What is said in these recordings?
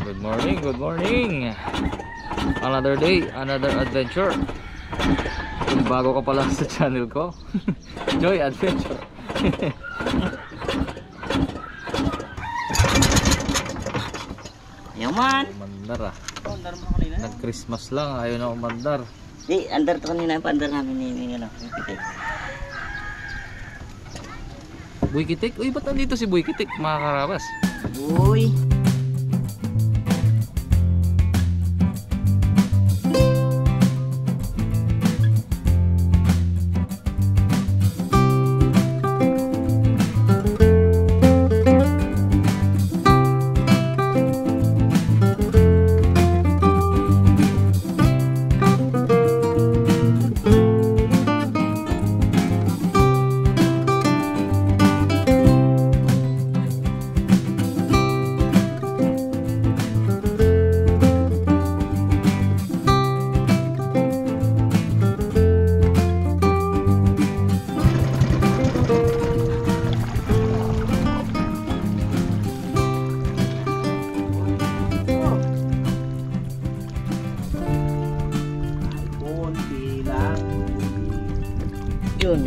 Good morning, good morning. Another day, another adventure. Kung bago ka pala sa channel ko, Joy Adventure. Yaman. Umandar ah. Nag-Christmas lang, ayaw na umandar. Di, andar to kanina, pa-andar namin ni ano, yung pitik. Boy Kitik? Uy, ba't nandito si Boy Kitik, mga karabas? Uy. Yun,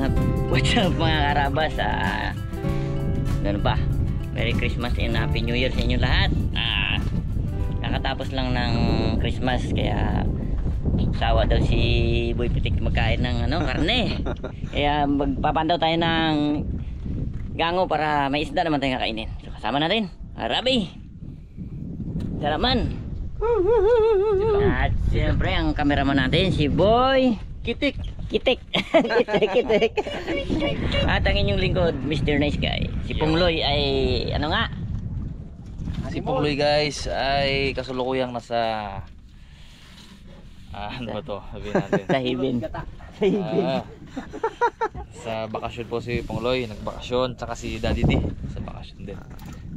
what's up mga karabas, ano ba, Merry Christmas and Happy New Year sa inyo lahat. Kakatapos lang ng Christmas, kaya sawa daw si Boy Pitik magkain ng ano, karne. Kaya magpapandaw tayo ng gango para may isda naman tayong kakainin. So kasama natin Rabi, Saraman, at siyempre ang cameraman natin si Boy Kitik. Kitik. Kitik. At ang inyong lingkod, Mr. Nice Guy. Si Pungloy ay ano nga? Si Pungloy guys ay kasulukuyang nasa ano ba to? Sabihin natin. Tahibin. Sa bakasyon po si Pungloy, nagbakasyon, tsaka si Daddy D sa bakasyon din.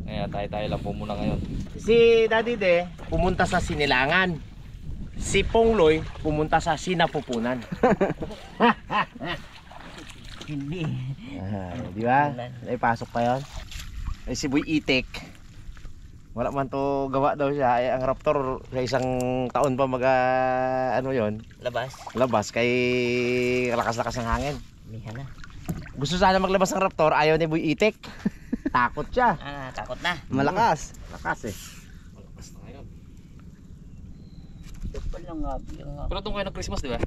Kaya tayo lang po muna ngayon. Si Daddy D pumunta sa Sinilangan. Si Pungloy pumunta sa Sinapupunan. Hindi. Di ba? Ay pasok pa 'yon. Ay si Boy Itik. Wala man to gawa daw siya. Ay, ang Raptor sa isang taon pa ano 'yon? Labas kay lakas-lakas ng hangin. Miha na. Gusto sana maglabas ng Raptor, ayaw ni Boy Itik. Takot siya. Takot na. Malakas. Lakas eh. Pero itong kayo ng Christmas, di ba?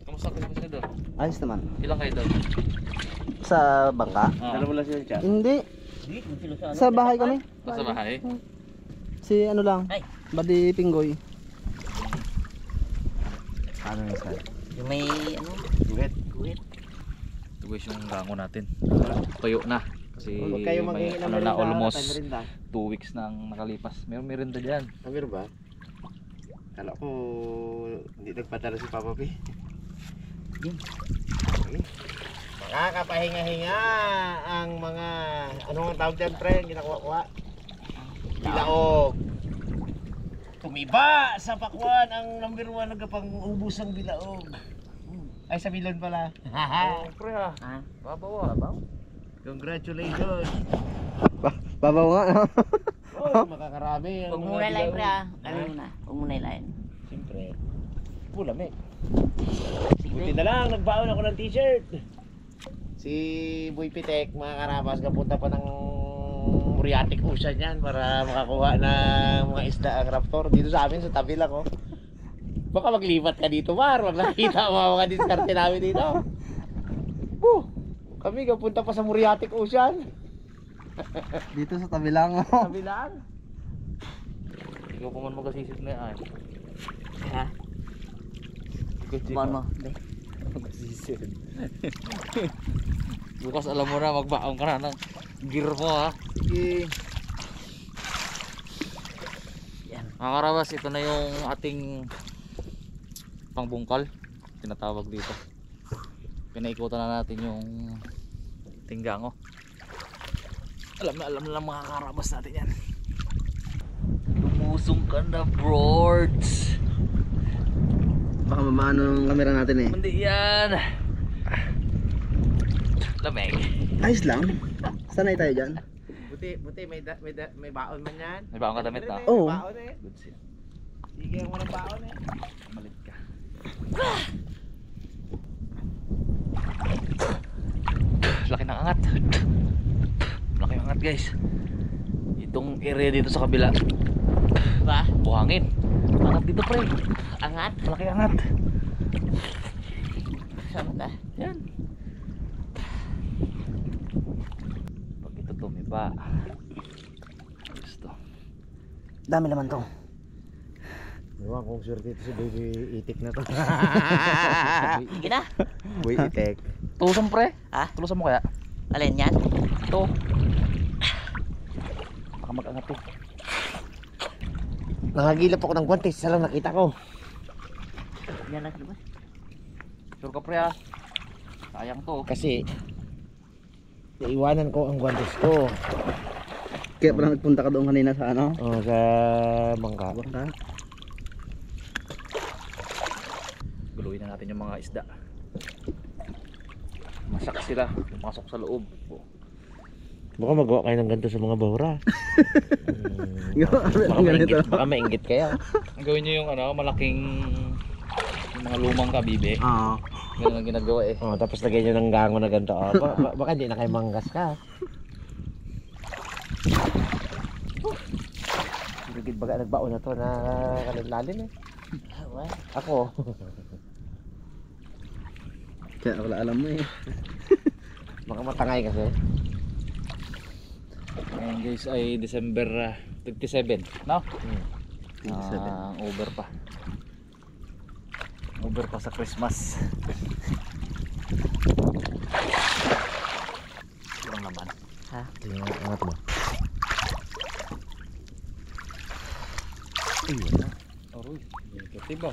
Kamusta ang Christmas nyo doon? Ayos naman. Ilang kayo doon? Sa bangka? Dalawa lang siya siya. Hindi. Sa bahay kami. Sa bahay? Si ano lang. Ay. Badi Pinggoy. Ano yung side? Yung may ano? Guhit. Ito guys yung gango natin. Tuyo na. Kasi Huwag kayo may maghingi ng ano na merinda, almost tayo merinda. 2 weeks nang nakalipas. Meron merinda dyan. Meron ba? Kala ko hindi nagpadala si Papa P. Nakakapahinga-hinga ang mga ano ang tawag dyan, pre? Ginakuha-kuha. Bilaog. Tumiba sa pakwan ang number 1 nagpang-ubos ang bilaog. Ay, sa bilon pala. Oh, pre ha. Babaw. Congratulations. Babaw nga. Oh, makakarami. Huwag muna ilayin pre ha. Ano muna? Huwag muna ilayin. Siyempre. Lamig. Buti na lang, nagbaon ako ng t-shirt. Si Boy Pitek, mga karabas, kapunta pa ng Muriatic Ocean yan para makakuha ng mga isda ang Raptor. Dito sa amin, sa tabi lang oh. Baka maglipat ka dito, Mar. Wag nakita ang mga diskarte namin dito. Kami kapunta pa sa Muriatic Ocean. Dito sa tabi lang. Tabi lang. Ikaw pa man magasisit na yan. Ha? Buwan mo. Magasisit. Bukas alam mo na, magbaong ka na ng gear mo ha. Sige. Yan. Mga karabas, ito na yung ating pangbungkal. Tinatawag dito. Pinaikutan na natin yung tinggango. Alam na lang mga karabas natin yan. Lumusong ka na, broads. Baka mamano ang camera natin eh. Hindi yan. Lamig. Ayos lang. Sanay tayo dyan. Buti may baon man yan. May baon ka damit na? Oo. May baon eh. Good shit. Sige mo ng baon eh. Malit ka. Laki ng angat. Laki ng angat guys. Itong area dito sa kabila. Ba? Buhangin. Angat dito pre. Angat? Laki angat. Saan ba? Yan. Pag ito tumiba. Gusto. Dami naman to. Ewan kung sure dito si Baby Itik na to. Sige na. Boy Itik. Tulusan pre. Ha? Tulusan mo kaya? Alin yan? Ito. Baka mag-angat to. Nakagilap ako ng guwantes. Isa lang nakita ko. Yan lang sa labas. Sure ka pre ha? Sayang to. Kasi naiwanan ko ang guwantes ko. Kaya pala nagpunta ka doon kanina sa ano? Oh, sa bangka. Bangka. Guluhin na natin yung mga isda. Masak sila. Pumasok sa loob. Baka magawa kayo ng ganito sa mga bahura. Baka mainggit kayo. Gawin nyo yung ano, malaking yung mga lumang kabibe. Oo. Ganun ang ginagawa eh. Oh, tapos lagay nyo ng gango na ganito. Oh, baka hindi na kayo manggas ka. Sigid baga nagbaon na to na kanilalim eh. What? Ako. Kaya wala alam mo eh. Baka matangay kasi. Ngayon guys ay December 27, no? 27. Over pa. Over pa sa Christmas. Kurang naman. Ha? Tingnan angat mo. Ayun na. Aroy, negative ba?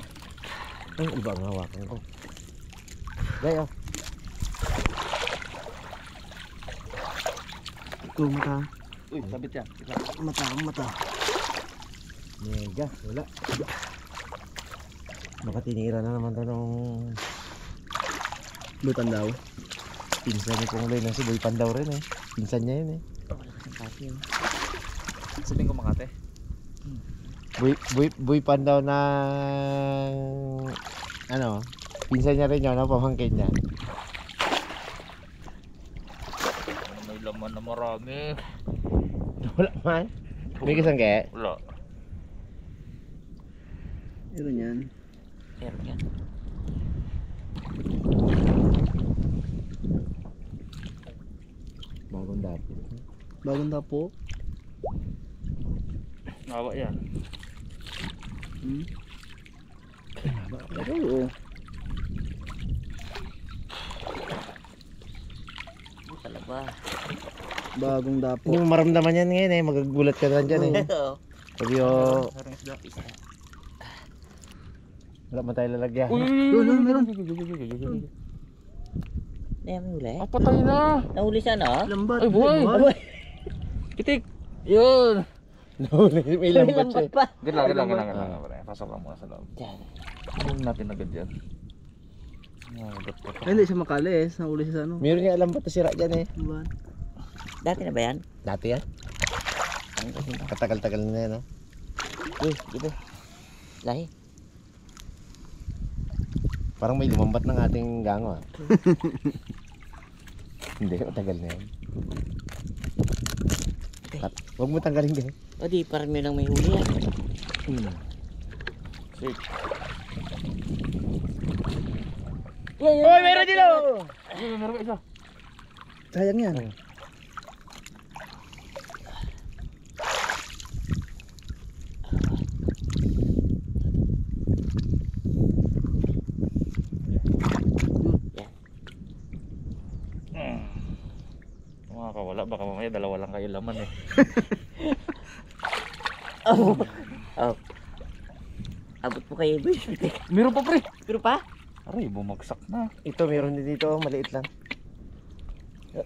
Ay, iba ang hawakan ko. Gayo. Ito mata. Uy, sabit yan. Mata. Mega, wala. Baka tinira na naman to nung Butan daw. pinsan ni Pong Loy na si Boy Pandaw rin eh. Pinsan niya yun eh. Oh, wala kasing kasi yun. Sabihin ko Makate. Boy Pandaw na ano, pinsan niya rin yun, no? Pamangkin niya. May laman na marami. Wala man. May kisang kaya? Wala. Meron yan. Meron yan. Bagong dapo. Bagong dapo. Nawa yan. Hmm? Oo. Oh, talaba. Bagong dapo. Hindi mo maramdaman yan ngayon eh. Magagulat ka na dyan eh. Oo. Sabi yo, Sarang isda. wala man tayo lalagyan. Yun, meron. May huli? Ah, patay na. Nahuli siya no? Lambat. Ay, buhay. Lambat. Itik. Yun. Nahuli, may lambat siya. pa. Gila. Pasok lang muna sa loob. Diyan. Huwag natin agad yan. Ay, hindi siya makalis. Nahuli siya sa ano. Meron nga lambat na sira dyan eh. Lambat. Dati na ba yan? Dati yan. Ang kasi ba? Katagal-tagal na yan, no? Uy, dito. Lahi. Parang may lumambat ng ating gango ah. Hindi, matagal na yan. Huwag mo tanggalin din. O di, parang may lang may huli yan. Shit. Uy, meron dito! Meron ka isa. Sayang yan. Makakawala. Baka mamaya dalawa lang kayo laman eh. Oh. Oh. Abot po kayo, boy. Meron pa pre. Pero pa? Aray, bumagsak na. Ito, meron din dito. Maliit lang.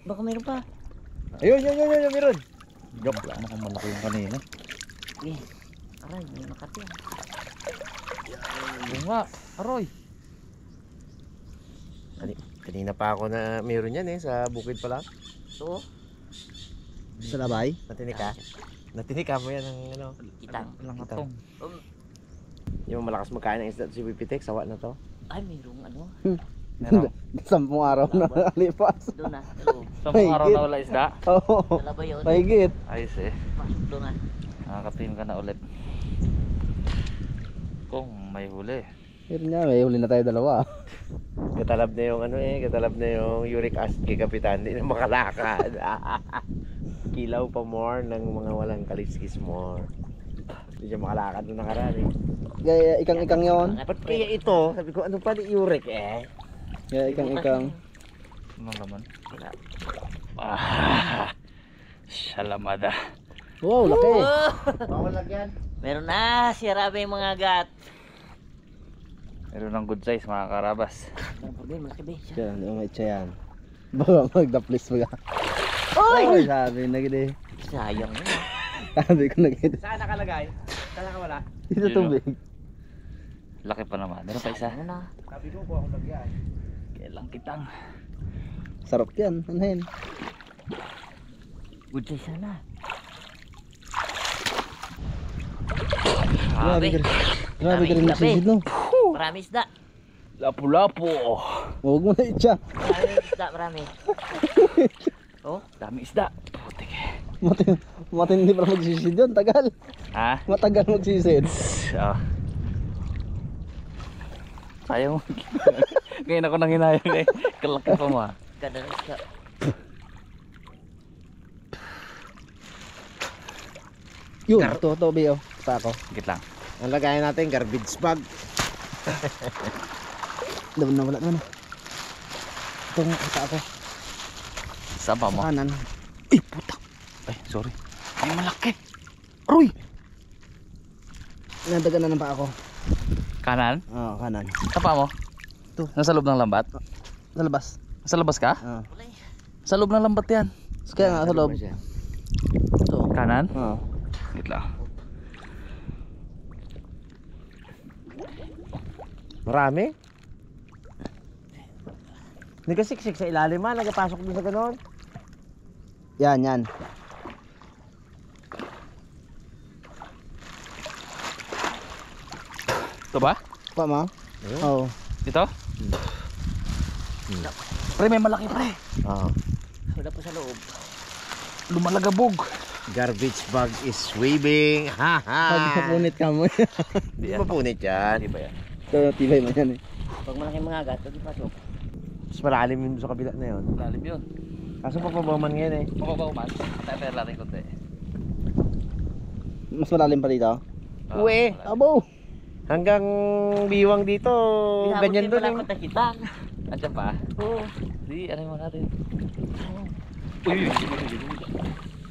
Baka meron pa. Ayun, meron. Joke lang. Mukhang malaki yung kanina. Eh, aray, may makati yan. Yung nga. Aroy. Kanina pa ako na meron yan eh. Sa bukid pa lang. So, Sa labay? Natinik ka? Natinik ka mo yan ng ano? Kitang. Walang atong. Yung malakas magkain ng isda si Boy Pitek, sawa na to. Ay, mayroong ano. Meron. 10 araw na nalipas. Doon na. Hello. Sa mga araw na wala isda. Oo. Wala ba yun? Mahigit. Ayos eh. Pasok doon na. Nakakatim ka na ulit. Kung may huli. Pero niya, may huli na tayo dalawa. Katalab na yung ano eh, katalab na yung uric acid kay Kapitan, hindi na makalakad. Kilaw pa more ng mga walang kaliskis more. Hindi siya makalakad nung nakaraan eh. Gaya ikang-ikang yon. Ba't kaya ito? Sabi ko, ano pa ni uric eh? Gaya ikang-ikang. Anong laman? Wala. Salamada. Wow, laki. Bawal lagyan. Meron na. Sirabi yung mga gat. Meron ng good size mga karabas. Ang problema, malaki ba siya? Yan, umitsa yan. Baka magdaplis mga. Oy! Sabi na gini. Sayang yun. Sabi ko na gini. Saan nakalagay? Saan nakawala? Dito Yun, tubig. Laki pa naman. Meron pa isa. Ano na? Sabi ko, kuha ko lagyan. Kailang kitang. Sarap yan. Anahin. Good size sana. Grabe Grabe. ka. Grabe ka rin Grabe. magsisid no. Marami isda. Lapu-lapu. Huwag mo na itsa. Marami isda, marami. Oh, Dami isda. Putik eh. Matindi para magsisid yun. Tagal. Ha? Matagal magsisid. Ah. Sayang mo. Ngayon ako nang hinayang eh. Kalaki pa mo ah. ganda ng isda. Yun. Ito, Bio. Basta ako. Higit lang. Ang lagayan natin, garbage bag. Wala na. Ito nga, basta ako. Saan pa mo? Kanan. Ay, putak. Ay, sorry. Ay, malaki. Aroy! Nandagan na ng pa ako. Kanan? Oo, kanan. Tapa mo? Ito. Nasa loob ng lambat? Sa labas. Nasa labas ka? Oo. Kulay. Sa loob ng lambat yan. Kaya nga sa loob. Ito. Kanan? Oo. Higit lang. Marami? Nagasiksik sa ilalim ha, nagapasok din sa ganon. Yan, yan. Ito ba? Pa mo? Oo. Ito? Pre, may malaki pre. Oo. Wala pa sa loob. Lumalagabog. Garbage bag is waving. Ha ha. Pag napunit ka mo. Hindi mapunit yan. Di ba yan? Ito, tibay mo yan eh. Pag malaking mga gat, huwag ipasok. Mas malalim yun sa kabila na yun. Lalim yun. Kaso papabaman ngayon eh. Mababaw man. Tayo natin konti. Mas malalim pa dito. Uwe. malalim. Abo! Hanggang biwang dito, ganyan doon. Pinabot din pala ang kitang. Andiyan pa? Oo. Di, ano mo natin? Uy!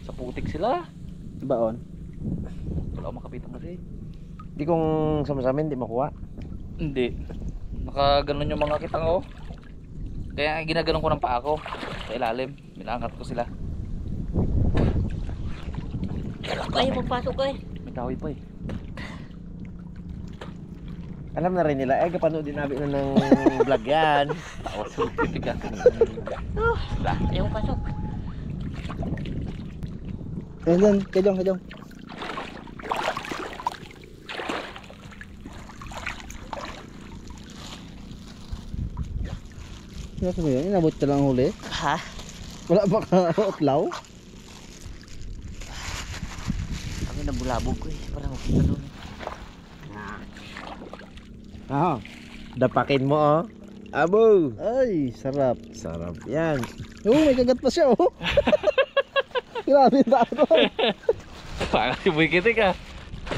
Sa putik sila. Baon. Wala akong makapitan kasi. Di kung sama-sama hindi makuha. Hindi. Nakaganon yung mga kitang oh. Kaya ginaganon ko ng paa ko sa ilalim. Minaangat ko sila. Ay, magpasok eh. May kahoy pa eh. Alam na rin nila, kapanood din namin na ng vlog yan. Tawas sa titik ka. Ayaw magpasok. Ayun dyan, kajong. Ano mo yun? Inabot ka lang huli? Ha? Wala ba ka utlaw? Kami nabulabog ko eh. Parang makita doon. Ah. Dapakin mo oh. Abo! Ay, sarap. Sarap yan. Oo, may kagat pa siya oh. Grabe yung tao doon. Parang si Boy Kitik ah.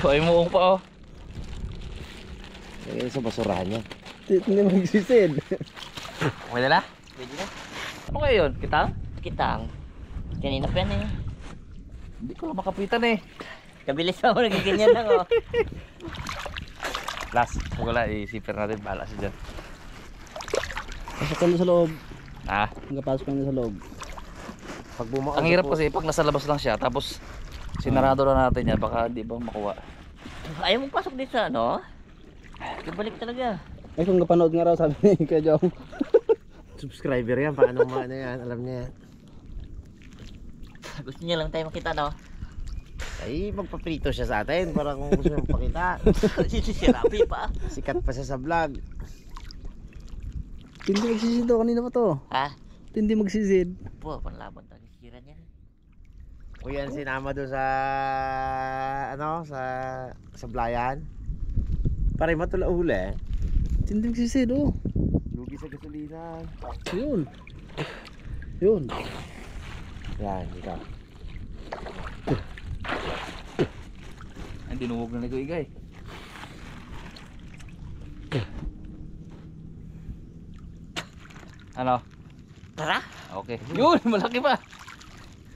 Ay mo pa oh. Lagay sa basurahan niya. Hindi magsisid. Okay na? Pwede na. Ano kaya yun? Kitang? Kitang. Kanina pa yan eh. Hindi ko lang makapitan eh. Kabilis ako nagkiganyan lang oh. Last, wala isipin natin. Bahala siya dyan. Pasok ka na sa loob. Ah, Nagpasok ka na sa loob. Pag bumaon ang hirap kasi pag nasa labas lang siya tapos sinarado na natin yan baka di ba makuha. Ayaw magpasok dito sa ano? Ibalik talaga. Ay, kung napanood nga raw sabi ni Kajong. subscriber yan, paano mo ano yan, alam niya yan. Gusto niya lang tayo makita, no? Ay, magpaprito siya sa atin para kung gusto niyong pakita. Si Rapi pa. Sikat pa siya sa vlog. Hindi magsisid daw. Kanina pa to. Ha? Hindi magsisid. Po, panlaban tayo. Sira niya. O yan, sinama doon sa ano, sa Blayan. Pare matula uli. Hindi magsisid oh. Lugi sa gasolina. Yun. Yun. Yan, ikaw. Ay, dinuwag na nito igay. Ano? Tara. Okay. Yun, malaki pa.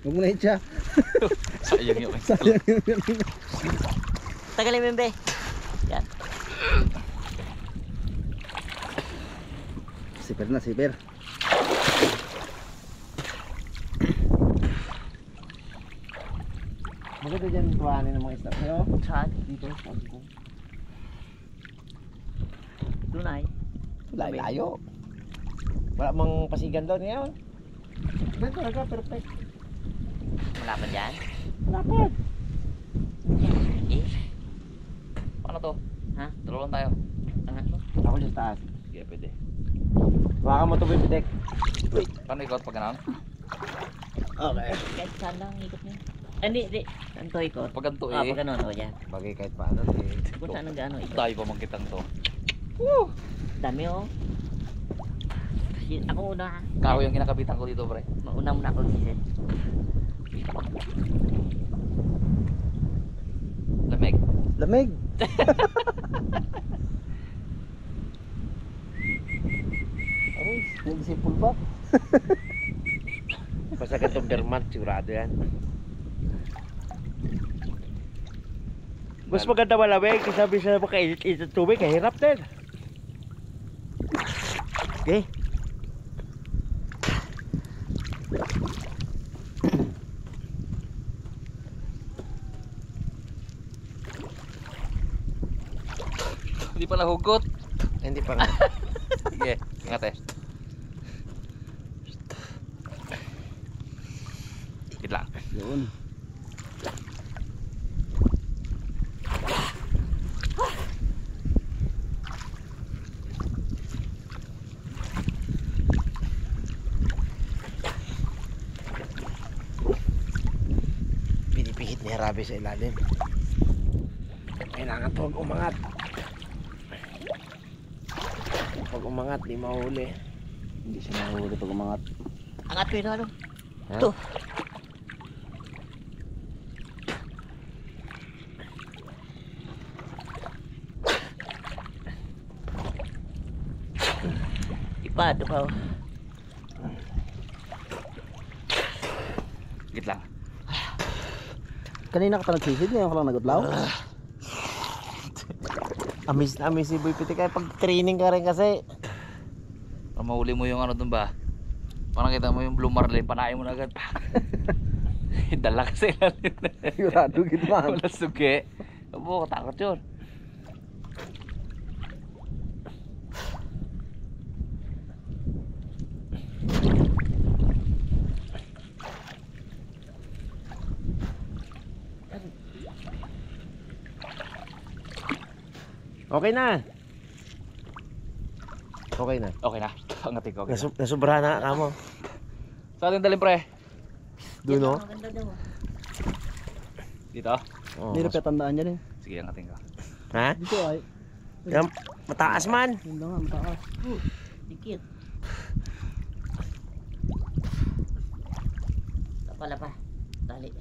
Huwag mo na hit siya. Sayang yun. Sayang yun. Tagalin mo yun, be. Yan. Siper na, siper. Maganda dyan kuhanin ng mga isda. Pero, Saan? dito, dito. Doon ay. Layo. Wala mang pasigan doon yan. Dito talaga, perfect. Malapad yan. Lapad. Eh. Paano to? Ha? Dalawa lang tayo. Angat mo. Ako sa taas. Sige, pwede. Baka mo ito bibitek. Paano ikaw pag gano'n? Okay. Kahit saan lang ang ikot niya. Hindi. Saan to ikot? Pag ganito Ah, eh. pag ganun. O, yan. Bagay kahit paano. Eh. Kung saan ang gaano ikot. Tayo pa magkitang to. Dami, oh. Kasi ako una, ha. Kahoy yung kinakabitan ko dito, pre. Mauna muna ako sisid. Lamig. Lamig. Aray, nagsipul pa. Basta ganitong Vermont, sigurado yan. Mas maganda malamig kaysa bisa makainit-init ng tubig, kahirap din. Okay. Hindi pala hugot. Hindi pa nga. Sige, ingat eh. Ikit lang. Yun. Pinipihit ni Harabi sa ilalim. Kailangan huwag umangat. Pag umangat, di mahuli. Hindi siya nahuli pag umangat. Angat ko yun, ano? Ha? Ito. Ipad, ikaw. Ikit lang. Kanina ka pa nagsisid, ngayon ka lang nagutlaw. Amis na amis si Boy Pitik. Kaya pag training ka rin kasi. Para mahuli mo yung ano dun ba? Parang kita mo yung blue marlin, panain mo na agad. Dala ka sa ilalim na. Sigurado gid man. Wala sugi. Abo, takot yun. Okay na. Okay na. Okay na. Angatin ko. Okay na. Nasubra na kamo. Sa ating dalim, pre. Doon no? Ang ganda daw. Dito. Oh. Hindi na tandaan dyan eh. Sige, angatin ko. Ha? Dito ay. Yan, mataas man. Yun lang nga, mataas. Dikit. Kapala pa. Tali.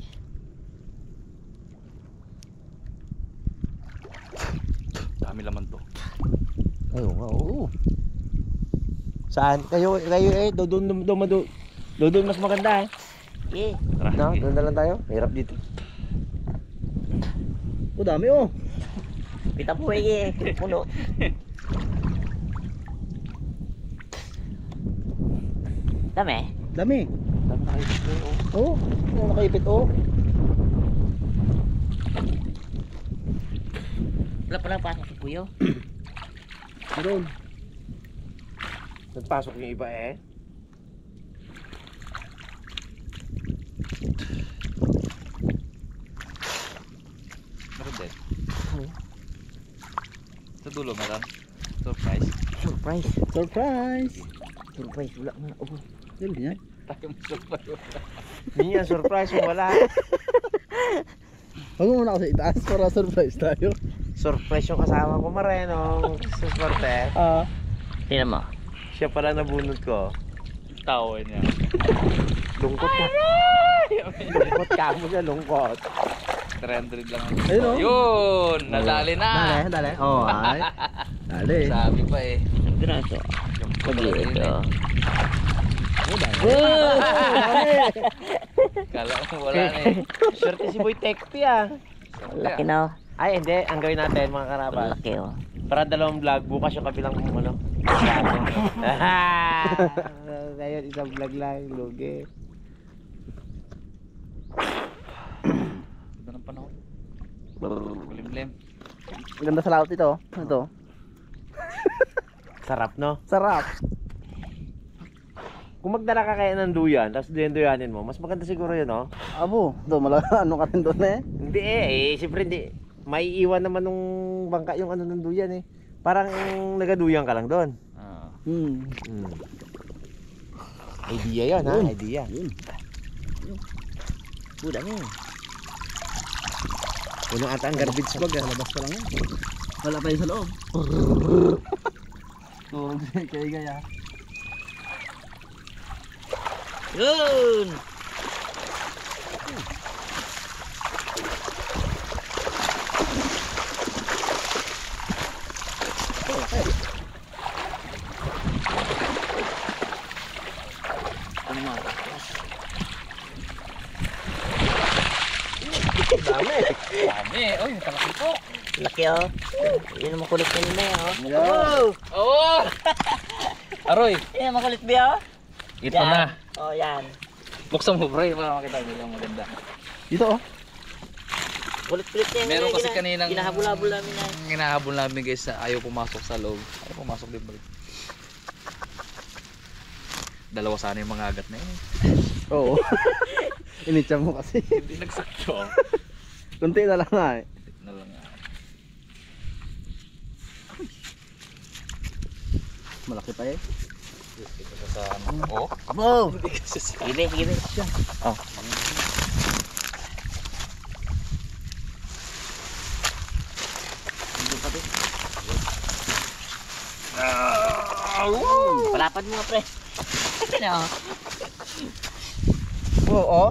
Dami laman to. Ay, oo. Saan? Kayo eh, doon mas maganda eh. Eh, Tara. No, sige. doon na lang tayo. Hirap dito. Oh, dami oh. pita po eh. Puno. Dami. Dami. Dami tayo dito. Oh, oh nakaipit oh. Wala pa lang pasok si Kuyo. Meron. Nagpasok yung iba eh. Sa dulo meron. Surprise. Surprise. Surprise! Surprise. Wala nga. Oh. Yun yan. Tayo mo surprise. Hindi yan surprise mo wala. Huwag mo muna ako sa itaas para surprise tayo. Surprise yung kasama ko Mareno. Sa swerte. Tingnan mo. Siya pala nabunod ko. Tawa niya. Lungkot ka. Lungkot ka mo siya, lungkot. 300 lang. Ayun o. Yun! Nadali na! Dali. Oh, ay. Dali. Sabi pa eh. Ang graso. Pag-ito. Kala ko wala na eh. Swerte si Boy Tekpi ah. Laki na. Ay hindi, ang gawin natin mga karabas. Laki oh. Para dalawang vlog, bukas yung kabilang ano. Ngayon isang vlog lang, lugi. Ganda ng panahon. Bulim-lim. Ganda sa laot ito. Ito. Sarap no? Sarap. Kung magdala ka kaya ng duyan, tapos duyan-duyanin mo, mas maganda siguro yun no? Abo, ano ka rin doon eh. Hindi siyempre hindi. May iwan naman nung bangka yung ano ng duyan eh. Parang nagaduyan ka lang doon. Idea yan ha, idea. Dami. Unang ata ang garbage bag ah. Labas pa lang yan. Wala pa yun sa loob. Turog kay Gaya. Yun! Dami! Uy, talaki po! Laki oh. Yan ang makulit kanina eh oh. Yeah. Oo! Aroy! Yan ang makulit ba oh. Ito na! Oh yan. Buksan mo bro, para makita nila ang maganda. Dito oh. Kulit-kulit yan. Meron Yan, kasi kaninang Hinahabol-habol namin na. hinahabol namin guys na ayaw pumasok sa loob. Ayaw pumasok din bro. Dalawa sana yung mga agat na yun. Oo. Initsa mo kasi. Hindi nagsakto. Kunti na lang nga eh. Na lang nga. Malaki pa eh. Dito sa ano. Oh? Abo! Hindi kasi sa... Sige, sige. Oh. Palapad mo nga pre. Ano? Oo.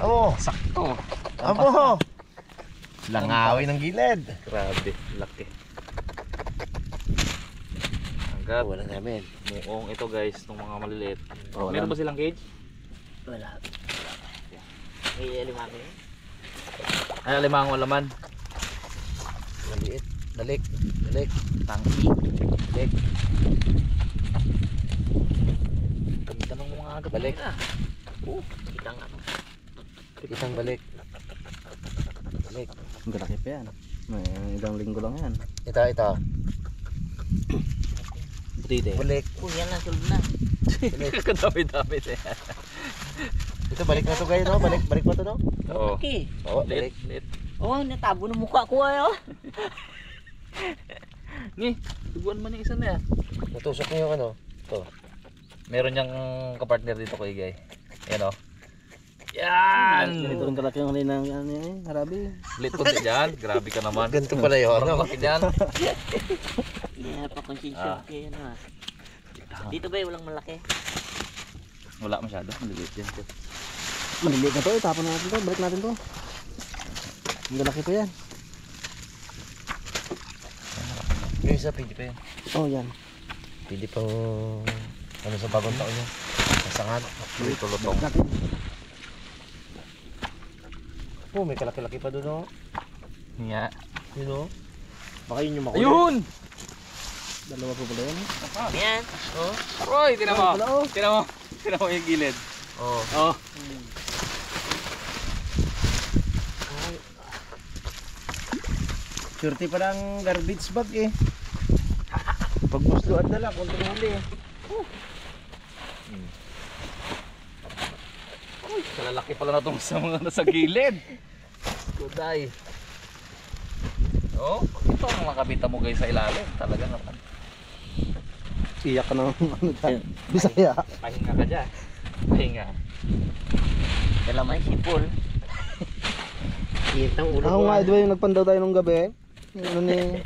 Oo. Sakto. Abo. Langawin ng gilid. Grabe, laki. Hanggat Wala namin. muong ito guys, itong mga maliliit. Oh, Meron ba silang cage? Wala. May limaki. Ay, alimang laman. Maliit. Dalik. Dalik. Tangki. Dalik. Ganda ng mga agat. Balik. Kita nga. Isang balik. Balik. Ang galaki pa yan. May ilang linggo lang yan. Ito. Butite. Balik. Oh, yan na, sulod na. Kadami-dami na yan. Ito balik na to guys no? Balik pa to no? Oo. Okay. Oo, Lit, balik. lit. Oh, natabo ng mukha ko ayo. Ngi, tubuan mo yung isa na yan. Natusok niyo yung ano? Ito. Meron niyang kapartner dito kay Igay. Yan o. Yan! Ganito rin kalaki yung huli ng ano eh, harabi. Lit ko din dyan. Grabe ka naman. Ganito pala yun. Parang Ano? laki dyan. Hindi pa konsensya kayo na. Dito ba walang malaki? Wala masyado. Maliliit yan. Maliliit na to eh, tapon natin to, balik natin to. Ang galaki pa yan. Yung isa, pwede pa yan. Oh yan. Pwede pang ano sa bagong taon niya. Kasangad. Dito lutong. Natin. Oh, may kalaki-laki pa doon oh. Nga. Yun oh. Baka yun yung makulit. Ayun! Dalawa po pala yan. Yan. Oh. Roy, tinan mo. Wala, oh. Tinan mo. Tinan mo yung gilid. Oh. Oh. Surti pa ng garbage bag eh. Pag musluan na lang, konti na huli eh. Kalalaki pala na itong sa mga nasa gilid. Kuday. Oh, ito ang makabita mo guys sa ilalim. Talaga naman. Iyak ka ng ano dyan. Bisaya. Pahinga ka dyan. Pahinga. Dalaman sipol. Kitang ulo Ako ko. nga, di ba yung nagpandaw tayo nung gabi? Yung ano ni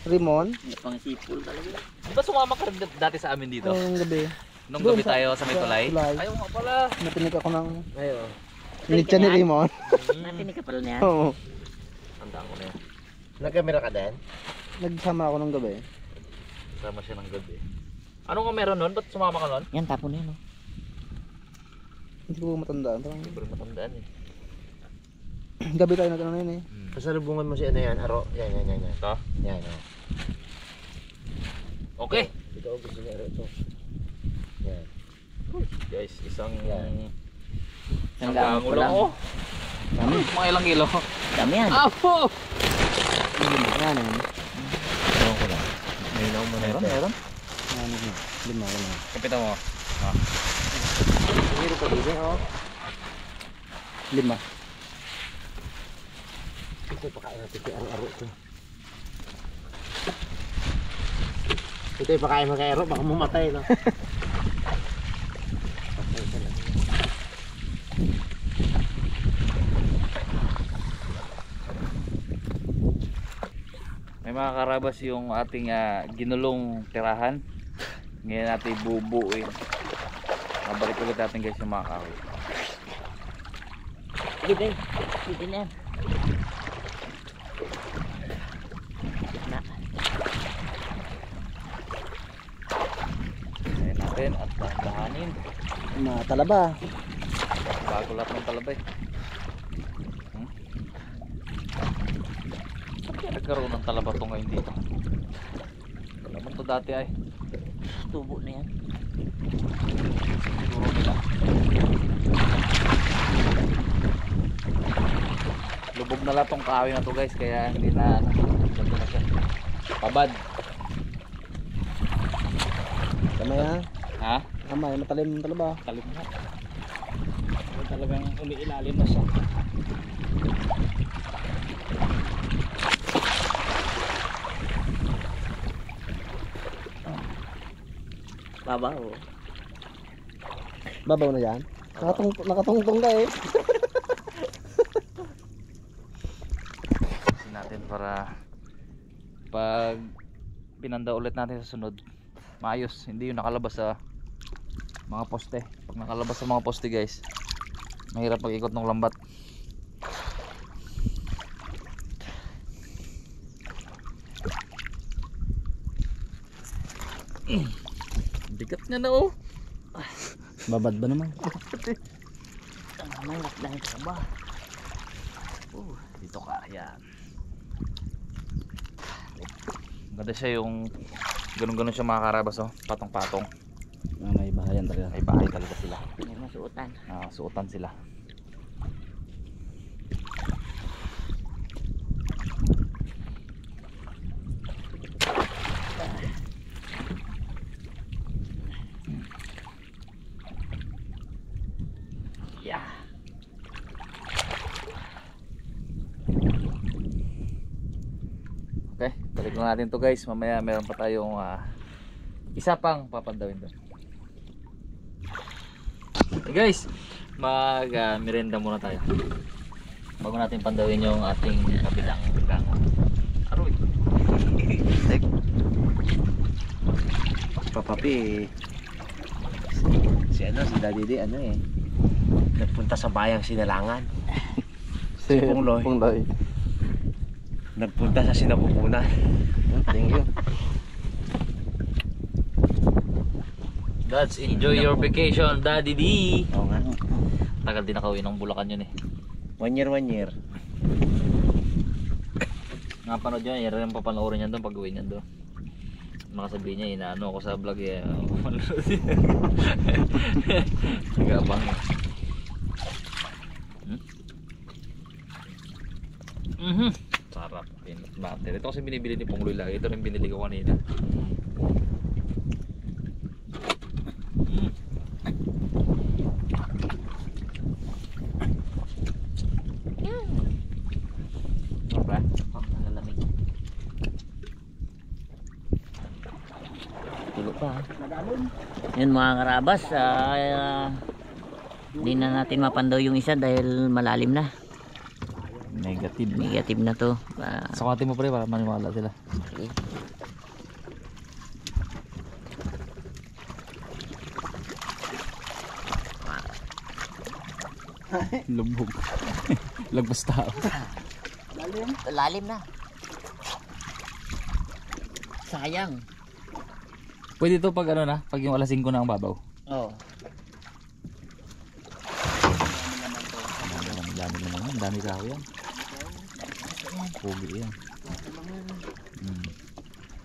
Rimon? Pang sipol talaga. Di ba sumama ka rin dati sa amin dito? Oo, yung gabi. Nung Doon gabi tayo sa may tulay? tulay. Ayaw nga pala. Natinig ako ng Ayo. nitya ni Rimon. Natinig ka pala niya. Oo. Tandaan ko na yun. Nagkamera ka din? Nagsama ako nung gabi. Sama siya ng gabi. Ano nga meron nun? Ba't sumama ka nun? Yan, tapon na yun. Oh. Hindi ko matandaan. Parang Hindi ko rin matandaan eh. gabi tayo nagano na yun eh. Pasalubungan mo si ano yan, Aro. Yan. Ito? Yan, oh. Okay. Ito ang gusto ni Aro ito. Yan. Guys, isang... Yan. Isang Hanggang gamot ulo lang. ko. Mga ilang kilo? Dami yan. Apo! Yan eh. Ewan ko lang. Meron? Yan eh. Lima ko na. Kapitan mo. Meron pa din, oh. Lima. Ito pakain natin kay Aro ito. Ito yung pakain mo kay Aro, baka mamatay, no? Patay ka lang. May mga karabas yung ating ginulong tirahan. Ngayon natin bubuuin. Mabalik ulit natin guys yung mga kahoy. Sige, sige na yan. Na. Ngayon natin at dahanin. Mga talaba. Bago lahat ng talabay. Bakit nagkaroon ng talaba to ngayon dito? Wala naman to dati ay. Tubo na yan. Siguro nila. Lubog na lahat tong kahoy na to guys. Kaya hindi na ganito na siya. Pabad. Tama yan. Ha? Tama yan. Matalim yung talaba. Talim na. Talagang umiilalim na siya. Babaw. Babaw na yan. Nakatungtong ka eh. Kasi natin para pag pinanda ulit natin sa sunod maayos, hindi yung nakalabas sa mga poste. Pag nakalabas sa mga poste guys, mahirap pag-ikot ng lambat. Bigat niya na oh. Babad ba naman? Mangat lang ka ba? Dito ka, yan. Ganda siya yung ganun-ganun siya mga karabas oh. Patong-patong. May bahayan talaga. May bahay talaga sila. May masuotan. Suotan sila. Yeah. Okay, balik na natin to guys. Mamaya meron pa tayong isa pang papandawin doon. Okay guys, mag merenda muna tayo bago natin pandawin yung ating kabilang gango. Aroy. Papapi, si Daddy D, nagpunta sa bayang Sinalangan. Si Pungloy. Pungloy. Nagpunta sa Sinapupunan. Thank you. Dads, enjoy your vacation, Daddy D. Oo nga. Tagal din nakauwi ng Bulacan yun eh. 1 year. Napanood yun, yan rin papanoorin niyan doon pag uwi niyan doon. Makasabihin niya, inaano ako sa vlog eh. Nag-abang eh. Sarap. Peanut butter. Ito kasi binibili ni Pungloy lagi. Ito rin binili ko kanina. Yan. Apa? Oh, nalalamig. pa. Yun mga karabas, hindi na natin mapandaw yung isa dahil malalim na. Negative. Negative na to. Sakati mo pre para maniwala sila. Okay. Lubog. Lagpas tao. Lalim na. Sayang. Pwede to pag ano na, pag yung alas 5 na ang babaw. Oh. Dami naman, dami kahoy yan. Pogi yan.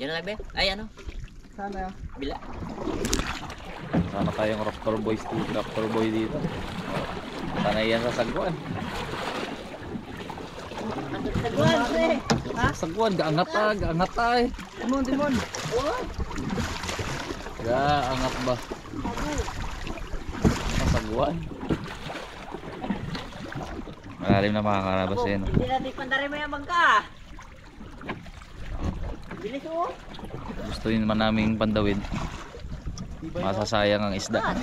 Yan na lang be? Ay ano? Sana. Bila. Sama tayong Raptor Boys dito, Raptor Boy dito. Sanay yan sa sagwan. Sagwan, gaangat ay. Timon. Gaangat ba? Sagwan. Malalim na mga karabas yan. Hindi natin pandari mo yung bangka. Bilis oh. Gusto yun naman naming pandawin. Masasayang ang isda.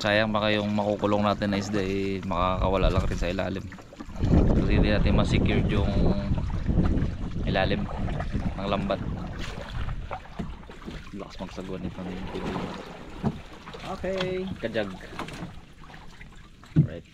Sayang baka yung makukulong natin na isda makakawala lang rin sa ilalim. Kasi hindi natin ma-secure yung ilalim ng lambat. Lakas magsagwan ito ng TV. Okay. Kajag. Right.